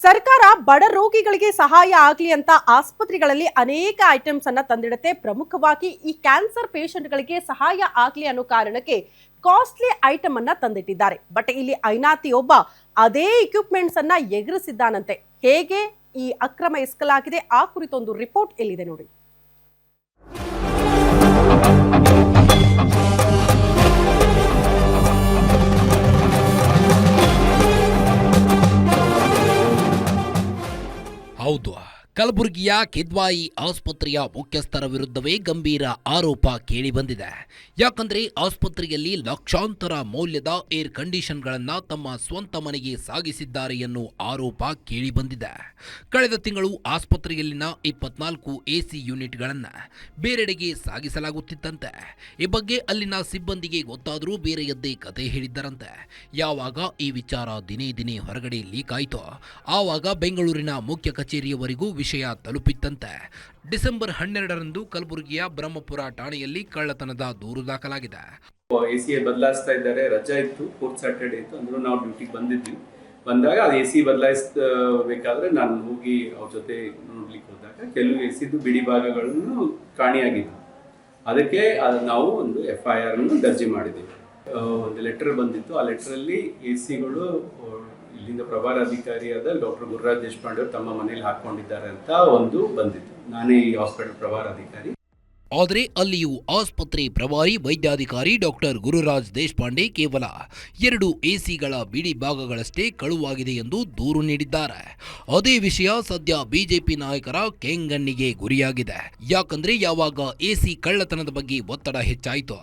ಸರ್ಕಾರ ಬಡ ರೋಗಿಗಳಿಗೆ ಸಹಾಯ ಆಗಲಿ ಅಂತ ಆಸ್ಪತ್ರೆಗಳಲ್ಲಿ ಅನೇಕ ಐಟಮ್ಸ್ ಅನ್ನ ತಂದಿಡುತ್ತೆ. ಪ್ರಮುಖವಾಗಿ ಈ ಕ್ಯಾನ್ಸರ್ ಪೇಷಂಟ್ಗಳಿಗೆ ಸಹಾಯ ಆಗಲಿ ಅನ್ನೋ ಕಾರಣಕ್ಕೆ ಕಾಸ್ಟ್ಲಿ ಐಟಮ್ ಅನ್ನ ತಂದಿಟ್ಟಿದ್ದಾರೆ. ಬಟ್ ಇಲ್ಲಿ ಐನಾತಿ ಒಬ್ಬ ಅದೇ ಇಕ್ವಿಪ್ಮೆಂಟ್ಸ್ ಅನ್ನ ಎಗರಿಸಿದ್ದಾನಂತೆ. ಹೇಗೆ ಈ ಅಕ್ರಮ ಎಸಗಲಾಗಿದೆ ಆ ಕುರಿತೊಂದು ರಿಪೋರ್ಟ್ ಎಲ್ಲಿದೆ ನೋಡಿ. ಹೌದು, ಕಲಬುರಗಿಯ ಕಿದ್ವಾಯಿ ಆಸ್ಪತ್ರೆಯ ಮುಖ್ಯಸ್ಥರ ವಿರುದ್ಧವೇ ಗಂಭೀರ ಆರೋಪ ಕೇಳಿಬಂದಿದೆ. ಯಾಕಂದ್ರೆ ಆಸ್ಪತ್ರೆಯಲ್ಲಿ ಲಕ್ಷಾಂತರ ಮೌಲ್ಯದ ಏರ್ ಕಂಡೀಷನ್ಗಳನ್ನು ತಮ್ಮ ಸ್ವಂತ ಮನೆಗೆ ಸಾಗಿಸಿದ್ದಾರೆ ಎನ್ನುವ ಆರೋಪ ಕೇಳಿಬಂದಿದೆ. ಕಳೆದ ತಿಂಗಳು ಆಸ್ಪತ್ರೆಯಲ್ಲಿನ 24 AC ಯೂನಿಟ್ಗಳನ್ನು ಬೇರೆಡೆಗೆ ಸಾಗಿಸಲಾಗುತ್ತಿತ್ತಂತೆ. ಈ ಬಗ್ಗೆ ಅಲ್ಲಿನ ಸಿಬ್ಬಂದಿಗೆ ಗೊತ್ತಾದರೂ ಬೇರೆಯದ್ದೇ ಕತೆ ಹೇಳಿದ್ದರಂತೆ. ಯಾವಾಗ ಈ ವಿಚಾರ ದಿನೇ ದಿನೇ ಹೊರಗಡೆ ಲೀಕ್ ಆಯಿತೋ ಆವಾಗ ಬೆಂಗಳೂರಿನ ಮುಖ್ಯ ಕಚೇರಿಯವರೆಗೂ ವಿಷಯ ತಲುಪಿತ್ತಂತೆ. ಡಿಸೆಂಬರ್ 12ರಂದು ಕಲಬುರಗಿಯ ಬ್ರಹ್ಮಪುರ ಠಾಣೆಯಲ್ಲಿ ಕಳ್ಳತನದ ದೂರು ದಾಖಲಾಗಿದೆ. AC ಬದಲಾಯಿಸ್ತಾ ಇದ್ದಾರೆ, ರಜಾ ಇತ್ತು, 4th ಸ್ಯಾಟರ್ಡೆ ಇತ್ತು, ಅಂದ್ರೂ ನಾವು ಡ್ಯೂಟಿಗೆ ಬಂದಿದ್ವಿ. ಬಂದಾಗ ಅದು AC ಬದಲಾಯಿಸಬೇಕಾದ್ರೆ ನಾನು ಹೋಗಿ ಅವ್ರ ಜೊತೆ ನೋಡ್ಲಿಕ್ಕೆ ಹೋದಾಗ ಕೆಲವು ACದು ಬಿಡಿ ಭಾಗಗಳನ್ನು ಕಾಣಿಯಾಗಿತ್ತು. ಅದಕ್ಕೆ ನಾವು ಒಂದು FIR ಅನ್ನು ದರ್ಜೆ ಮಾಡಿದ್ದೀವಿ. ಒಂದು ಲೆಟರ್ ಬಂದಿತ್ತು. ಆ ಲೆಟರಲ್ಲಿ ACಗಳು ಇಲ್ಲಿಂದ ಪ್ರಭಾರ ಅಧಿಕಾರಿಯಾದ ಡಾಕ್ಟರ್ ಗುರುರಾಜ್ ದೇಶಪಾಂಡೆ ಅವರು ತಮ್ಮ ಮನೇಲಿ ಹಾಕೊಂಡಿದ್ದಾರೆ ಅಂತ ಒಂದು ಬಂದಿತ್ತು. ನಾನೇ ಈ ಹಾಸ್ಪಿಟಲ್ ಪ್ರಭಾರ ಅಧಿಕಾರಿ. ಆದರೆ ಅಲ್ಲಿಯೂ ಆಸ್ಪತ್ರೆ ಪ್ರಭಾರಿ ವೈದ್ಯಾಧಿಕಾರಿ ಡಾಕ್ಟರ್ ಗುರುರಾಜ್ ದೇಶಪಾಂಡೆ ಕೇವಲ 2 ACಗಳ ಬಿಡಿ ಭಾಗಗಳಷ್ಟೇ ಕಳುವಾಗಿದೆ ಎಂದು ದೂರು ನೀಡಿದ್ದಾರೆ. ಅದೇ ವಿಷಯ ಸದ್ಯ ಬಿಜೆಪಿ ನಾಯಕರ ಕೆಂಗಣ್ಣಿಗೆ ಗುರಿಯಾಗಿದೆ. ಯಾಕಂದ್ರೆ ಯಾವಾಗ AC ಕಳ್ಳತನದ ಬಗ್ಗೆ ಒತ್ತಡ ಹೆಚ್ಚಾಯಿತು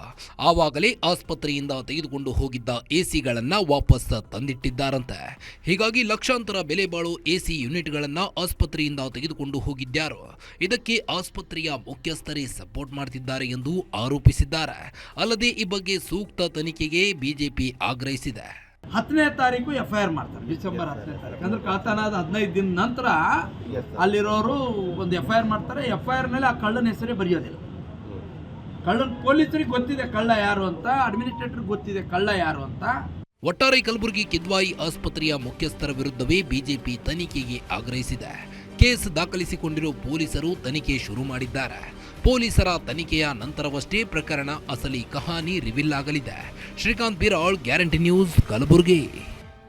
ಆವಾಗಲೇ ಆಸ್ಪತ್ರೆಯಿಂದ ತೆಗೆದುಕೊಂಡು ಹೋಗಿದ್ದ ACಗಳನ್ನ ವಾಪಸ್ ತಂದಿಟ್ಟಿದ್ದಾರಂತೆ. ಹೀಗಾಗಿ ಲಕ್ಷಾಂತರ ಬೆಲೆ ಬಾಳೋ AC ಯೂನಿಟ್ಗಳನ್ನ ಆಸ್ಪತ್ರೆಯಿಂದ ತೆಗೆದುಕೊಂಡು ಹೋಗಿದ್ಯಾರು. ಇದಕ್ಕೆ ಆಸ್ಪತ್ರೆಯ ಮುಖ್ಯಸ್ಥರೇ ಸಪೋರ್ಟ್ ಮಾಡ್ತಿದ್ದಾರೆ ಎಂದು ಆರೋಪಿಸಿದ್ದಾರೆ. ಅಲ್ಲದೆ ಈ ಬಗ್ಗೆ ಸೂಕ್ತ ತನಿಖೆಗೆ ಬಿಜೆಪಿ ಆಗ್ರಹಿಸಿದೆ. 10ನೇ ತಾರೀಕು FIR ಮಾಡ್ತಾರೆ, ಡಿಸೆಂಬರ್ 10ನೇ ತಾರೀಕು. ಅಂದ್ರೆ ಕಳ್ಳತನ 15 ದಿನ ನಂತರ ಅಲ್ಲಿರೋರು ಒಂದು FIR ಮಾಡ್ತಾರೆ. FIR ನಲ್ಲಿ ಆ ಕಳ್ಳನ ಹೆಸರೇ ಬರೆಯೋದಿಲ್ಲ. ಕಳ್ಳನ ಪೊಲೀಸರಿಗೆ ಗೊತ್ತಿದೆ ಕಳ್ಳ ಯಾರು ಅಂತ, ಅಡ್ಮಿನಿಸ್ಟ್ರೇಟರ್ ಗೊತ್ತಿದೆ ಕಳ್ಳ ಯಾರು ಅಂತ. ಒಟ್ಟಾರೆ ಕಲಬುರಗಿ ಕಿದ್ವಾಯಿ ಆಸ್ಪತ್ರೆಯ ಮುಖ್ಯಸ್ಥರ ವಿರುದ್ಧವೇ ಬಿಜೆಪಿ ತನಿಖೆಗೆ ಆಗ್ರಹಿಸಿದೆ. ಕೇಸ್ ದಾಖಲಿಸಿಕೊಂಡಿರೋ ಪೊಲೀಸರು ತನಿಖೆ ಶುರು ಮಾಡಿದ್ದಾರೆ. ಪೊಲೀಸರ ತನಿಖೆಯ ನಂತರವಷ್ಟೇ ಪ್ರಕರಣ ಅಸಲಿ ಕಹಾನಿ ರಿವೀಲ್ ಆಗಲಿದೆ. Srikanth Biral, guarantee news, Kalaburagi.